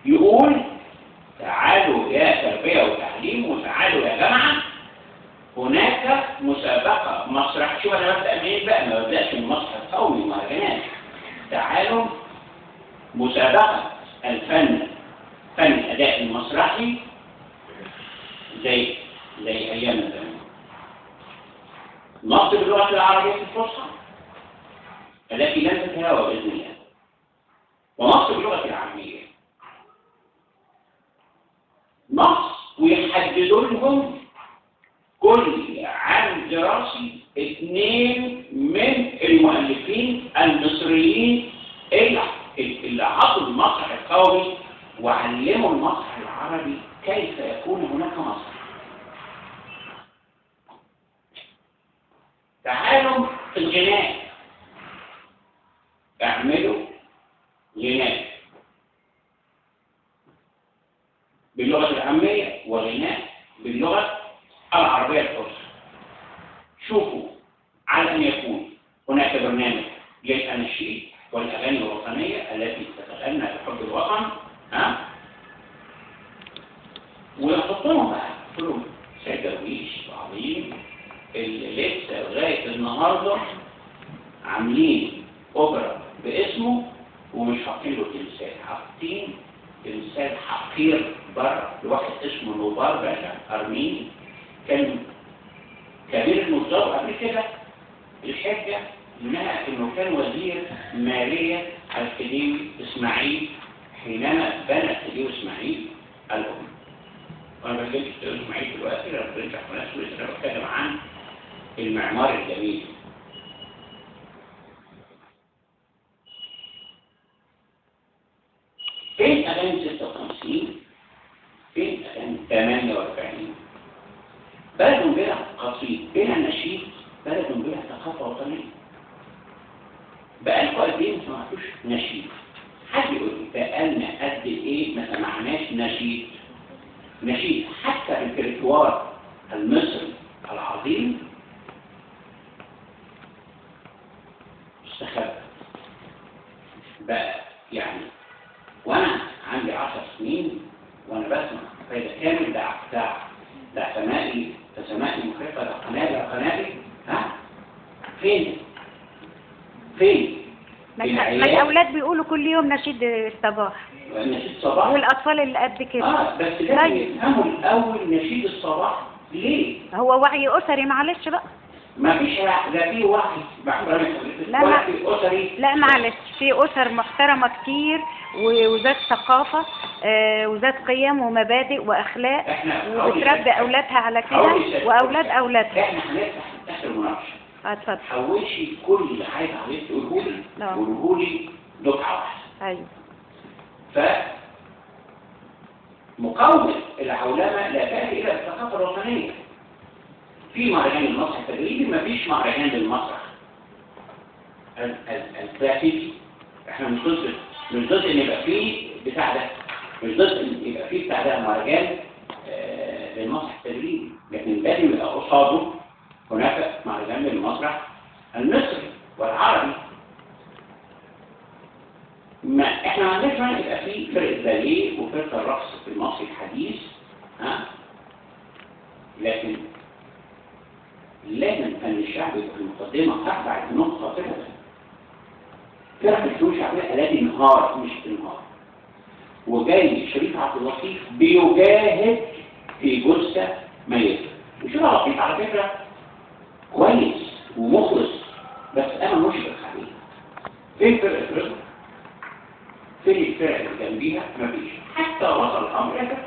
يقول تعالوا يا تربية وتعليم وتعالوا يا جامعة، هناك مسابقة مسرح. شوف أنا ببدأ منين بقى؟ ما ببدأش من المسرح القومي ومهرجانات. تعالوا مسابقة الفن، فن الأداء المسرحي زي أيامنا زمان. نص باللغة العربية الفصحى التي لن تتهاوى بإذن الله، ونص باللغة العامية. نص ويحددوا لهم كل عام دراسي 2 من المؤلفين المصريين اللي عطوا المسرح القومي وعلموا المسرح العربي كيف يكون هناك مسرح. تعالوا في الغناء، اعملوا غناء باللغة العامية وغناء باللغة العربية الفصحى. شوفوا على أن يكون هناك برنامج للأناشيد والأغاني الوطنية التي تتغنى بحب الوطن، ويحطوهم بقى كلهم سيد درويش وعظيم اللي لسه لغاية النهارده عاملين أوبرا باسمه ومش حاطين له تمثال، حاطين تمثال حقير بره لواحد اسمه نوبار باشا أرميني كان كبير المصدر قبل كده. الحجة إنه كان وزير مالية الخديوي إسماعيل حينما بنى الخديوي إسماعيل الأم. وأنا بجيب الخديوي إسماعيل دلوقتي لما برجع في ناس ولسه أنا بتكلم عن المعمار الجميل. فين أغاني 56؟ فين أغاني 48؟ بلد بلا قصيد، بلا نشيد، بلد بلا ثقافة وطنية. بقالكوا قد ايه ما سمعتوش نشيد؟ حد يقول لي بقالنا قد ايه ما سمعناش نشيد؟ نشيد حتى في الريpertoire المصري العظيم استخبى بقى. يعني وانا عندي 10 سنين وانا بسمع فايدة كامل ده سمائي مخيفة، ده قنابل فين؟ ما الأولاد بيقولوا كل يوم نشيد الصباح. نشيد الصباح والأطفال اللي قد كده. بس لازم يفهموا الأول نشيد الصباح ليه؟ هو وعي أسري معلش بقى. ما فيش لا في وعي لا في أسري. لا معلش، في أسر محترمة كتير وذات ثقافة وذات قيم ومبادئ وأخلاق وبتربي أولادها على كده وأولاد أولادها. احنا هنفتح تحت المناقشة. اتفضل. حوشي كل اللي عايز عليه تقوله لي دفعة واحدة. أيوه. مقاومة العولمة لا تأتي إلى الثقافة الوطنية. في مهرجان المسرح التجريبي، ما فيش مهرجان للمسرح الكلاسيكي. احنا مش ضد ان يبقى فيه بتاع ده، مش ضد ان يبقى فيه بتاع ده مهرجان للمسرح التجريبي، لكن لازم يبقى قصاده هناك مهرجان للمسرح المصري والعربي. ما احنا ما عندناش مانع يبقى فيه فرقة باليه وفرقة الرقص في المصري الحديث، لكن لازم أن الشعب يبقى في المقدمة تحت النقطة خاطئة. فرق الفنون الشعبية التي انهار مش تنهار. وجاي شريف عبد اللطيف بيجاهد في جثة ميتة. وشريف عبد اللطيف على فكرة كويس ومخلص، بس أنا مشفق عليه. فين فرق الفرق؟ فين الفرق اللي جنبيها؟ مفيش. حتى وصل الأمر إلى